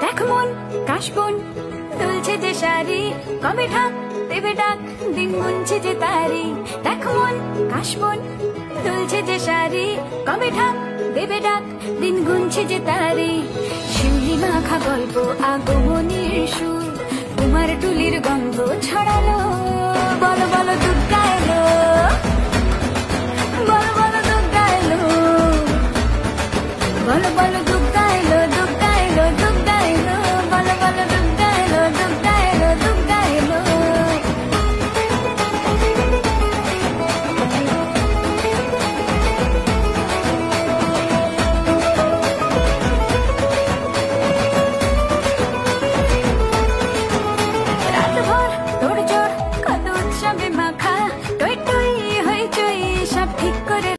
দেখ মন কাশবন তুলছে যে শাড়ি, কবে ঢাক দেবে ডাক, দিন গুনছে যে তারি। দেখ মন কাশবন তুলছে যে শাড়ি, কবে ঢাক দেবে ডাক, দিন গুনছে যে তারি। শিউলি মাখা গল্প আগমনীর সুর, তোমার টুলির গন্ধ ছড়ালো। বলো বলো দুর্গা এলো, বলো বলো দুর্গা এলো, বলো বলো দুর্গা এলো, দুর্গা এলো, দুর্গা এলো, বলো বলো দুর্গা এলো, দুর্গা এলো, দুর্গা এলো। রাতভর তোড়জোড় কত উৎসবে মাখা, টই টই হইচই সব ঠিক করে